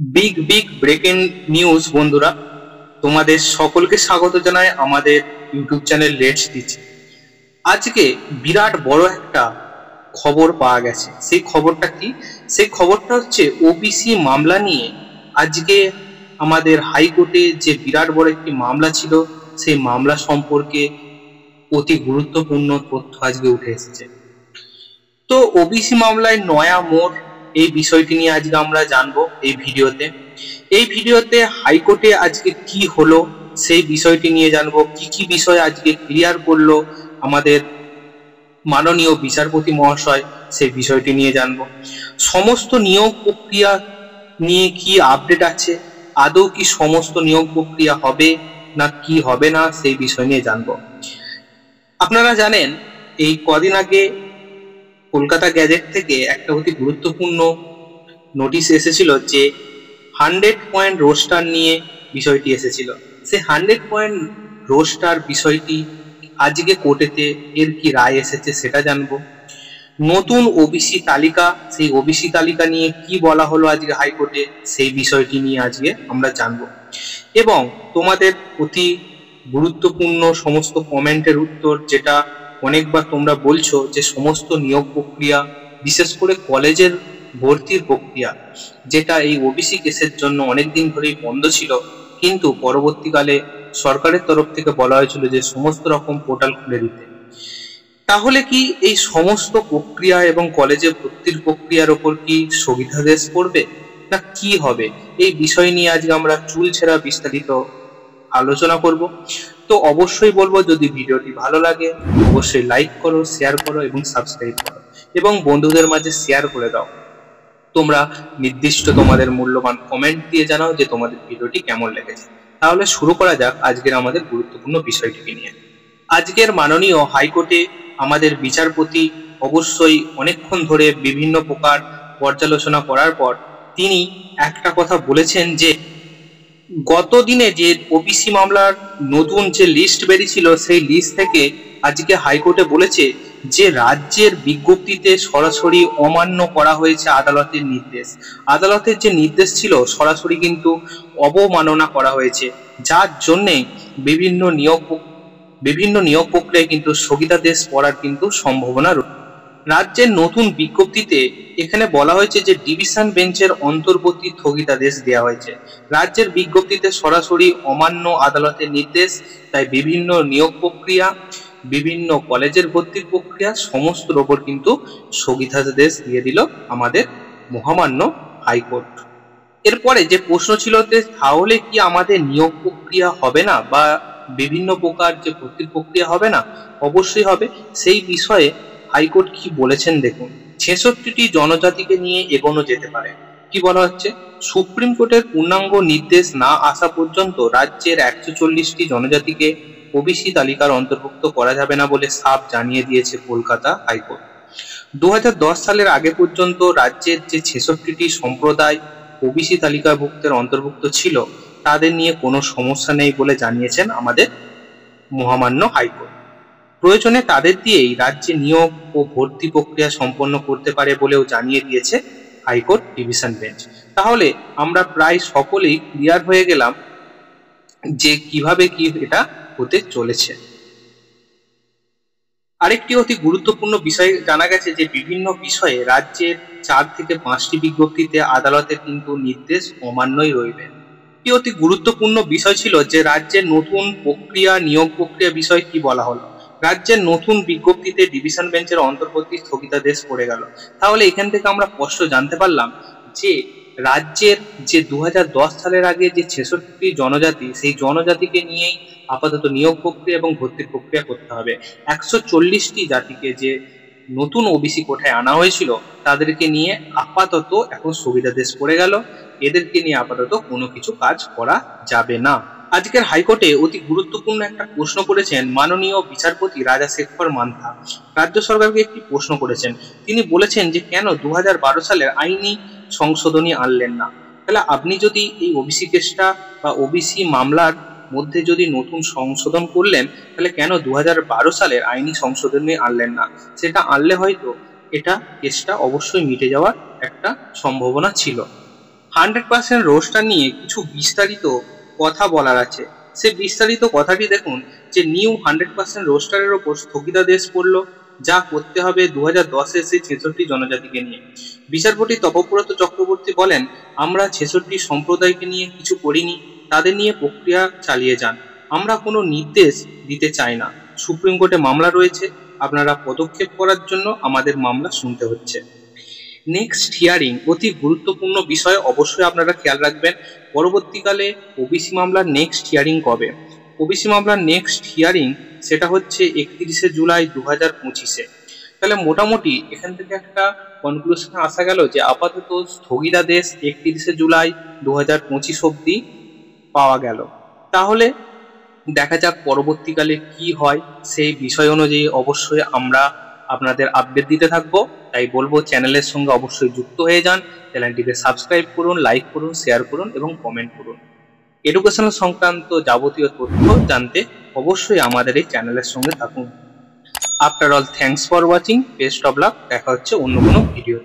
Big big breaking news বন্ধুরা, তোমাদের সকলকে স্বাগত জানাই আমাদের ইউটিউব চ্যানেল লেটস টিচ। আজকে বিরাট বড় একটা খবর পাওয়া গেছে। সেই খবরটা কি? সেই খবরটা হচ্ছে ওবিসি মামলা নিয়ে আজকে আমাদের হাইকোর্টে যে বিরাট বড় একটি মামলা ছিল, সেই মামলা সম্পর্কে অতি গুরুত্বপূর্ণ তথ্য আজকে উঠে এসেছে। তো ওবিসি মামলায় নয়া মোড়, এই বিষয়টি নিয়ে আজকে আমরা জানবো এই ভিডিওতে হাইকোর্টে আজকে কি হলো সেই বিষয়টি নিয়ে জানবো। কি কি বিষয় আজকে ক্লিয়ার করলো আমাদের মাননীয় বিচারপতি মহাশয়, সেই বিষয়টি নিয়ে জানবো। সমস্ত নিয়োগ প্রক্রিয়া নিয়ে কি আপডেট আছে, আদৌ কি সমস্ত নিয়োগ প্রক্রিয়া হবে না কি হবে না, সেই বিষয় নিয়ে জানবো। আপনারা জানেন এই কদিন আগে কলকাতা গ্যাজেট থেকে একটা অতি গুরুত্বপূর্ণ নোটিশ এসেছিল যে 100 পয়েন্ট রোস্টার নিয়ে বিষয়টি এসেছিল। সেই 100 পয়েন্ট রোস্টার বিষয়টি আজকে কোর্টেতে এর কি রায় এসেছে সেটা জানবো। নতুন ওবিসি তালিকা, সেই ওবিসি তালিকা নিয়ে কি বলা হলো আজকে হাইকোর্টে, সেই বিষয়টি নিয়ে আজকে আমরা জানবো। এবং তোমাদের অতি গুরুত্বপূর্ণ সমস্ত কমেন্টের উত্তর, যেটা অনেকবার তোমরা বলছো যে সমস্ত নিয়োগ প্রক্রিয়া, বিশেষ করে কলেজের ভর্তির প্রক্রিয়া, যেটা এই ওবিসি কেসের জন্য অনেকদিন ধরেই বন্ধ ছিল, কিন্তু পরবর্তীকালে সরকারের তরফ থেকে বলা হয়েছিল যে সমস্ত রকম পোর্টাল খুলে দিতে। তাহলে কি এই সমস্ত প্রক্রিয়া এবং কলেজে ভর্তির প্রক্রিয়ার ওপর কি স্থগিতাদেশ পড়বে না কি হবে, এই বিষয় নিয়ে আজকে আমরা চুলচেরা বিস্তারিত আলোচনা করব। তো অবশ্যই বলবো, যদি ভিডিওটি ভালো লাগে অবশ্যই লাইক করো, শেয়ার করো এবং সাবস্ক্রাইব করো, এবং বন্ধুদের মাঝে শেয়ার করে দাও। তোমরা নির্দিষ্ট তোমাদের মূল্যবান কমেন্ট দিয়ে জানাও যে তোমাদের ভিডিওটি কেমন লেগেছে। তাহলে শুরু করা যাক আজকের আমাদের গুরুত্বপূর্ণ বিষয়টিকে নিয়ে। আজকের মাননীয় হাইকোর্টে আমাদের বিচারপতি অবশ্যই অনেকক্ষণ ধরে বিভিন্ন প্রকার পর্যালোচনা করার পর তিনি একটা কথা বলেছেন যে গত দিনে যে ওবিসি মামলার নতুন যে লিস্ট বেরিয়েছিল, সেই লিস্ট থেকে আজকে হাইকোর্টে বলেছে যে রাজ্যের বিজ্ঞপ্তিতে সরাসরি অমান্য করা হয়েছে আদালতের নির্দেশ। আদালতের যে নির্দেশ ছিল সরাসরি কিন্তু অবমাননা করা হয়েছে, যার জন্যে বিভিন্ন নিয়োগ প্রক্রিয়ায় কিন্তু স্থগিতাদেশ পড়ার কিন্তু সম্ভাবনা রয়েছে। রাজ্যের নতুন বিজ্ঞপ্তিতে এখানে বলা হয়েছে যে ডিভিশন বেঞ্চের অন্তর্বর্তী স্থগিতাদেশ দেওয়া হয়েছে। রাজ্যের বিজ্ঞপ্তিতে সরাসরি অমান্য আদালতের নির্দেশ, তাই বিভিন্ন নিয়োগ প্রক্রিয়া, বিভিন্ন কলেজের ভর্তির প্রক্রিয়া সমস্তর ওপর কিন্তু স্থগিতাদেশ দিয়ে দিল আমাদের মহামান্য হাইকোর্ট। এরপরে যে প্রশ্ন ছিল যে তাহলে কি আমাদের নিয়োগ প্রক্রিয়া হবে না বা বিভিন্ন প্রকার যে ভর্তির প্রক্রিয়া হবে না? অবশ্যই হবে। সেই বিষয়ে হাইকোর্ট কি বলেছেন দেখুন। 66টি জনজাতিকে নিয়ে এগোনো যেতে পারে। কি বলা হচ্ছে? সুপ্রিম কোর্টের পূর্ণাঙ্গ নির্দেশ না আসা পর্যন্ত রাজ্যের 140টি জনজাতিকে ওবিসি তালিকার অন্তর্ভুক্ত করা যাবে না বলে সাফ জানিয়ে দিয়েছে কলকাতা হাইকোর্ট। 2010 সালের আগে পর্যন্ত রাজ্যের যে 66টি সম্প্রদায় ওবিসি তালিকাভুক্তের অন্তর্ভুক্ত ছিল, তাদের নিয়ে কোনো সমস্যা নেই বলে জানিয়েছেন আমাদের মহামান্য হাইকোর্ট। প্রয়োজনে তাদের দিয়েই রাজ্যে নিয়োগ ও ভর্তি প্রক্রিয়া সম্পন্ন করতে পারে বলেও জানিয়ে দিয়েছে হাইকোর্ট ডিভিশন বেঞ্চ। তাহলে আমরা প্রায় সকলেই ক্লিয়ার হয়ে গেলাম যে কিভাবে কি এটা হতে চলেছে। আরেকটি অতি গুরুত্বপূর্ণ বিষয় জানা গেছে যে বিভিন্ন বিষয়ে রাজ্যের 4 থেকে 5টি বিজ্ঞপ্তিতে আদালতের কিন্তু নির্দেশ অমান্যই রইবে। একটি অতি গুরুত্বপূর্ণ বিষয় ছিল যে রাজ্যের নতুন প্রক্রিয়া, নিয়োগ প্রক্রিয়া বিষয় কি বলা হলো। রাজ্যের নতুন বিজ্ঞপ্তিতে ডিভিশন বেঞ্চের অন্তর্বর্তী স্থগিতাদেশ পড়ে গেল। তাহলে এখান থেকে আমরা স্পষ্ট জানতে পারলাম যে রাজ্যের যে 2010 সালের আগে যে 66টি জনজাতি, সেই জনজাতিকে নিয়েই আপাতত নিয়োগ প্রক্রিয়া এবং ভর্তির প্রক্রিয়া করতে হবে। 140টি জাতিকে যে নতুন ওবিসি কোঠায় আনা হয়েছিল, তাদেরকে নিয়ে আপাতত এখন স্থগিতাদেশ পড়ে গেল। এদেরকে নিয়ে আপাতত কোনো কিছু কাজ করা যাবে না। আজকের হাইকোর্টে অতি গুরুত্বপূর্ণ একটা প্রশ্ন করেছেন মাননীয় বিচারপতি রাজাশেখর মান্থা। রাজ্য সরকারকে একটি প্রশ্ন করেছেন। তিনি বলেছেন যে কেন 2012 সালের আইনি সংশোধনী আনলেন না। তাহলে আপনি যদি এই ওবিসি কেসটা বা ওবিসি মামলার মধ্যে যদি নতুন সংশোধন করলেন, তাহলে কেন 2012 সালের আইনি সংশোধনী আনলেন না? সেটা আনলে হয়তো এটা কেসটা অবশ্যই মিটে যাওয়ার একটা সম্ভাবনা ছিল। 100% রোস্টার নিয়ে কিছু বিস্তারিত কথা বলার আছে। সে বিস্তারিত কথাটি দেখুন যে নিউ 100% রোস্টারের ওপর স্থগিতাদেশ পড়ল, যা করতে হবে 2010-এ সেই 66 জনজাতিকে নিয়ে। বিচারপতি তপব্রত চক্রবর্তী বলেন, আমরা 66 সম্প্রদায়কে নিয়ে কিছু করিনি, তাদের নিয়ে প্রক্রিয়া চালিয়ে যান, আমরা কোনো নির্দেশ দিতে চাই না। সুপ্রিম কোর্টে মামলা রয়েছে, আপনারা পদক্ষেপ করার জন্য আমাদের মামলা শুনতে হচ্ছে। নেক্সট হিয়ারিং অতি গুরুত্বপূর্ণ বিষয়, অবশ্যই আপনারা খেয়াল রাখবেন পরবর্তীকালে ওবিসি মামলার নেক্সট হিয়ারিং কবে। ওবিসি মামলার নেক্সট হিয়ারিং সেটা হচ্ছে 31শে জুলাই 2025-এ। তাহলে মোটামুটি এখান থেকে একটা কনক্লুশনে আসা গেল যে আপাতত স্থগিতাদেশ 31শে জুলাই 2025 অবধি পাওয়া গেল। তাহলে দেখা যাক পরবর্তীকালে কি হয়, সেই বিষয় অনুযায়ী অবশ্যই আমরা আপনাদের আপডেট দিতে থাকবো। তাই বলবো চ্যানেলের সঙ্গে অবশ্যই যুক্ত হয়ে যান, চ্যানেলটিকে সাবস্ক্রাইব করুন, লাইক করুন, শেয়ার করুন এবং কমেন্ট করুন। এডুকেশনাল সংক্রান্ত যাবতীয় তথ্য জানতে অবশ্যই আমাদের এই চ্যানেলের সঙ্গে থাকুন। After all thanks for watching, best of luck, দেখা হচ্ছে অন্য কোনো ভিডিও।